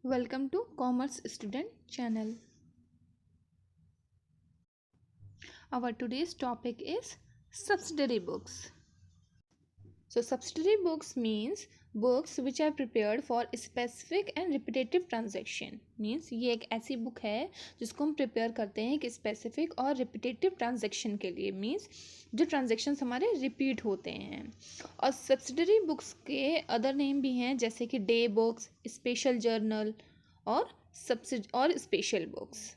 Welcome to Commerce Student channel. Our today's topic is subsidiary books. So subsidiary books means books which are prepared for specific and repetitive transaction. Means ये एक ऐसी book है जिसको हम prepare करते हैं एक स्पेसिफिक और रिपीटेटिव ट्रांजेक्शन के लिए. मीन्स जो ट्रांजेक्शन्स हमारे रिपीट होते हैं. और सब्सिडरी बुक्स के अदर नेम भी हैं जैसे कि डे बुक्स, स्पेशल जर्नल और special books.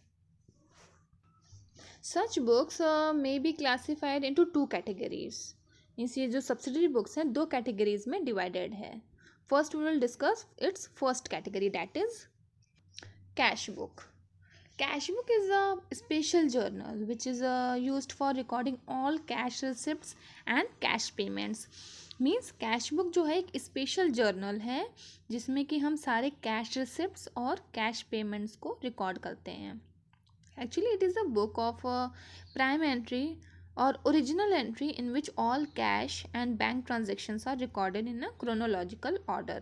Such books may be classified into two categories. Means ये जो सब्सिडरी बुक्स हैं दो कैटेगरीज में डिवाइडेड है. First we will discuss its first category that is cash book. Cash book is a special journal which is used for recording all cash receipts and cash payments. Means cash book जो है एक special journal है जिसमें कि हम सारे cash receipts और cash payments को रिकॉर्ड करते हैं. Actually, it is a book of prime entry or original entry in which all cash and bank transactions are recorded in a chronological order.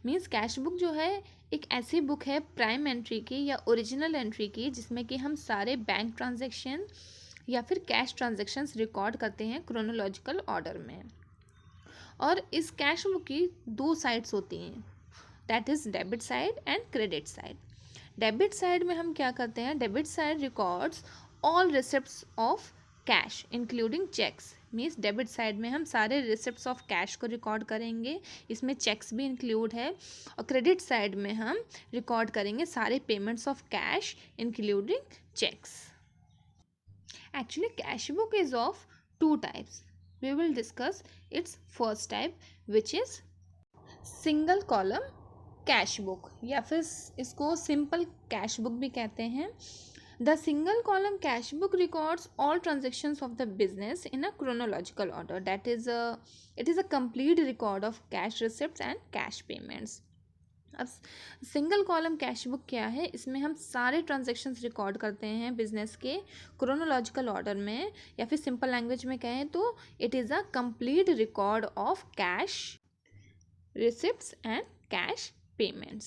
Means cash book जो है एक ऐसी book है prime entry की या original entry की जिसमें कि हम सारे बैंक ट्रांजेक्शन या फिर कैश ट्रांजेक्शन्स रिकॉर्ड करते हैं क्रोनोलॉजिकल ऑर्डर में. और इस कैश बुक की दो साइड्स होती हैं, that is debit side and credit side. Debit side में हम क्या करते हैं, debit side records all receipts of cash including cheques. Means debit side में हम सारे रिसिप्ट्स ऑफ कैश को रिकॉर्ड करेंगे, इसमें चेक्स भी इंक्लूड है. और क्रेडिट साइड में हम रिकॉर्ड करेंगे सारे payments of cash including cheques. Actually cash book is of two types. We will discuss its first type which is single column cash book या फिर इसको सिंपल कैश बुक भी कहते हैं. The single column cash book records all transactions of the business in a chronological order. That is it is a complete record of cash receipts and cash payments. अब single column cash book क्या है, इसमें हम सारे transactions record करते हैं business के chronological order में, या फिर सिंपल लैंग्वेज में कहें तो it is a complete record of cash receipts and cash payments.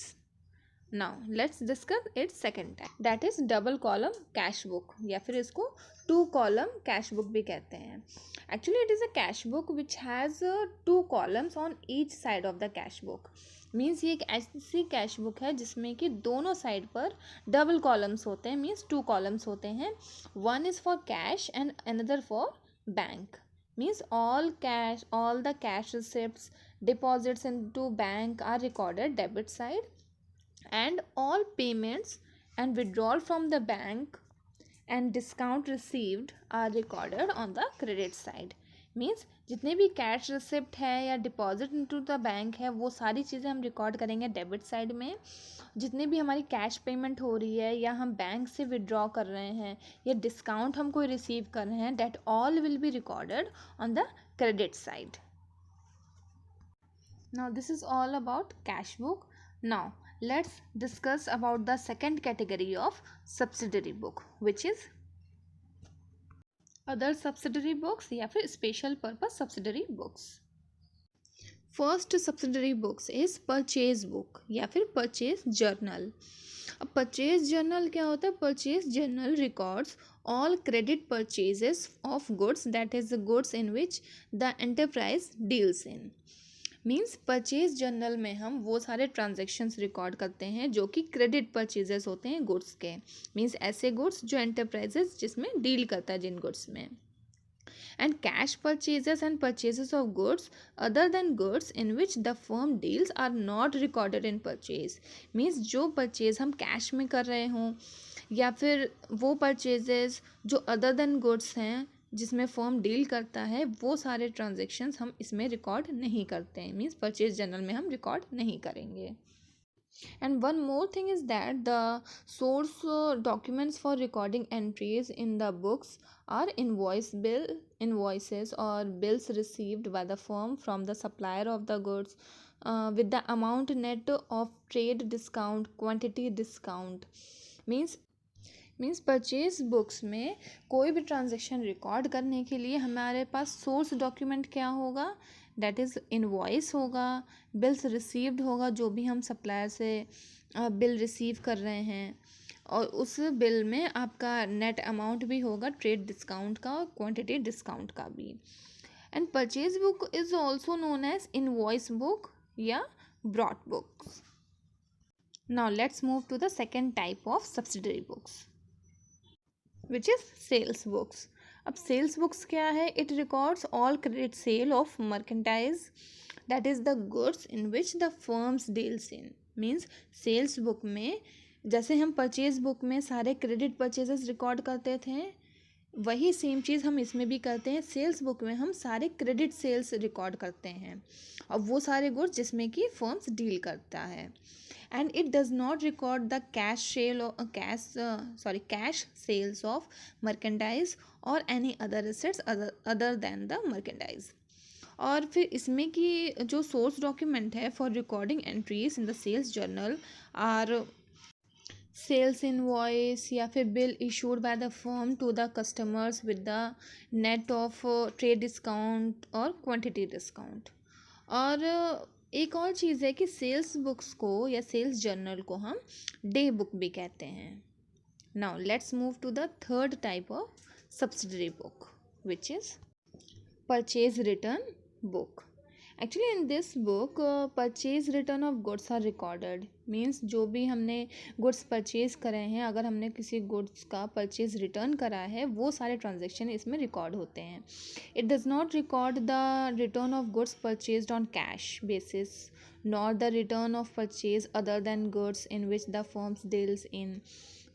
Now let's discuss its second type, that is double column cash book या फिर इसको two column cash book भी कहते हैं. Actually it is a cash book which has two columns on each side of the cash book. Means ये एक ऐसी cash book है जिसमें कि दोनों साइड पर डबल कॉलम्स होते हैं. मीन्स टू कॉलम्स होते हैं, one is for cash and another for bank. Means all the cash receipts, deposits into bank are recorded debit side, and all payments and withdrawal from the bank and discount received are recorded on the credit side. Means जितने भी cash receipt है या deposit into the bank है वो सारी चीज़ें हम record करेंगे डेबिट साइड में. जितने भी हमारी कैश पेमेंट हो रही है या हम बैंक से विड्रॉ कर रहे हैं या डिस्काउंट हम कोई रिसीव कर रहे हैं, that all will be recorded on the credit side. Now this is all about cash book. Now let's discuss about the second category of subsidiary book which is other subsidiary books या फिर special purpose subsidiary books. First subsidiary books is purchase book या फिर purchase journal. अब purchase journal क्या होता है, purchase journal records all credit purchases of goods, that is the goods in which the enterprise deals in. Means purchase journal में हम वो सारे ट्रांजेक्शन्स रिकॉर्ड करते हैं जो कि क्रेडिट परचेजेस होते हैं गुड्स के. मीन्स ऐसे गुड्स जो एंटरप्राइजेस जिसमें डील करता है जिन गुड्स में. And cash purchases and purchases of goods other than goods in which the firm deals are not recorded in purchase. Means जो purchase हम cash में कर रहे हों या फिर वो purchases जो other than goods हैं जिसमें फर्म डील करता है वो सारे ट्रांजेक्शन्स हम इसमें रिकॉर्ड नहीं करते हैं. मीन्स परचेज जर्नल में हम रिकॉर्ड नहीं करेंगे. And one more thing is that the source documents for recording entries in the books are invoices or bills received by the firm from the supplier of the goods with the amount net of trade discount, quantity discount. Means purchase books में कोई भी transaction record करने के लिए हमारे पास source document क्या होगा, that is invoice होगा, बिल्स रिसीव्ड होगा जो भी हम सप्लायर से बिल रिसीव कर रहे हैं, और उस बिल में आपका नेट अमाउंट भी होगा ट्रेड डिस्काउंट का और क्वांटिटी डिस्काउंट का भी। And purchase book is also known as invoice book या bought books. Now let's move to the second type of subsidiary books which is sales books. अब sales books क्या है? It records all credit sale of merchandise that is the goods in which the firms deals in. Means sales book में जैसे हम purchase book में सारे credit purchases record करते थे, वही सेम चीज़ हम इसमें भी करते हैं। सेल्स बुक में हम सारे क्रेडिट सेल्स रिकॉर्ड करते हैं और वो सारे गुड्स जिसमें कि फर्म्स डील करता है। And it does not record the cash sales of merchandise और any other assets other than the merchandise. और फिर इसमें की जो सोर्स डॉक्यूमेंट है for recording entries in the sales journal are sales invoice या फिर bill issued by the firm to the customers with the net of trade discount और quantity discount. और एक और चीज़ है कि सेल्स बुक्स को या सेल्स जर्नल को हम डे बुक भी कहते हैं। Now let's move to the third type of subsidiary book which is purchase return book. Actually in this book purchase return of goods are recorded. Means जो भी हमने गुड्स परचेज करे हैं, अगर हमने किसी गुड्स का परचेज रिटर्न करा है, वो सारे ट्रांजेक्शन इसमें रिकॉर्ड होते हैं। It does not record the return of goods purchased on cash basis nor the return of purchase other than goods in which the firms deals in.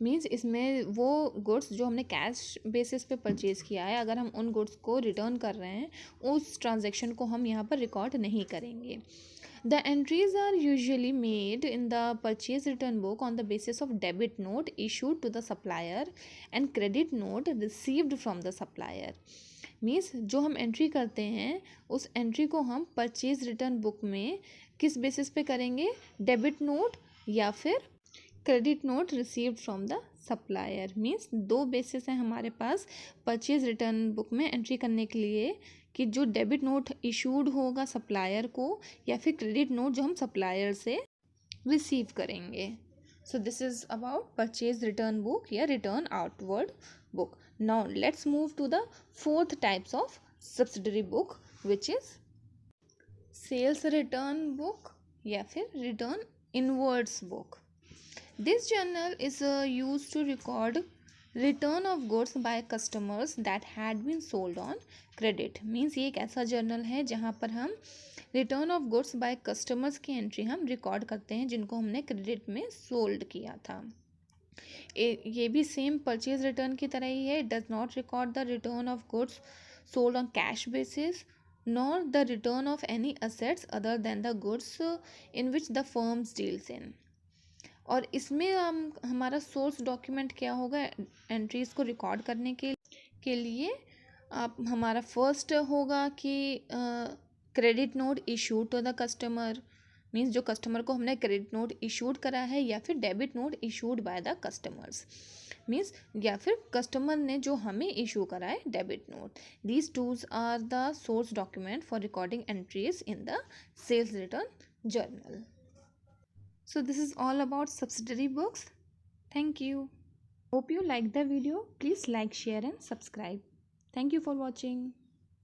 Means इसमें वो goods जो हमने कैश बेसिस पे purchase किया है, अगर हम उन गुड्स को रिटर्न कर रहे हैं, उस ट्रांजैक्शन को हम यहाँ पर रिकॉर्ड नहीं करेंगे। The entries are usually made in the purchase return book on the basis of debit note issued to the supplier and credit note received from the supplier. Means जो हम एंट्री करते हैं, उस एंट्री को हम purchase return book में किस basis पे करेंगे? डेबिट नोट या फिर credit note received from the supplier. Means दो बेसिस हैं हमारे पास परचेज रिटर्न बुक में एंट्री करने के लिए, कि जो डेबिट नोट इशूड होगा सप्लायर को या फिर क्रेडिट नोट जो हम सप्लायर से रिसीव करेंगे। So this is about purchase return book या return outward book. Now let's move to the fourth types of subsidiary book which is sales return book या फिर return inwards book. This journal is used to record return of goods by customers that had been sold on credit. Means ये एक ऐसा journal है जहाँ पर हम return of goods by customers की एंट्री हम रिकॉर्ड करते हैं जिनको हमने क्रेडिट में सोल्ड किया था। ये भी सेम परचेज रिटर्न की तरह ही है। It does not record the return of goods sold on cash basis nor the return of any assets other than the goods in which the firms deals इन। और इसमें हमारा सोर्स डॉक्यूमेंट क्या होगा? Entries को record करने के लिए आप हमारा फर्स्ट होगा कि credit note issued to the customer. Means जो कस्टमर को हमने क्रेडिट नोट इशूड करा है, या फिर debit note issued by the customers. Means या फिर कस्टमर ने जो हमें इशू करा है debit note. These twos are the source document for recording entries in the sales return journal. So this is all about subsidiary books. Thank you. Hope you liked the video. Please like, share and subscribe. Thank you for watching.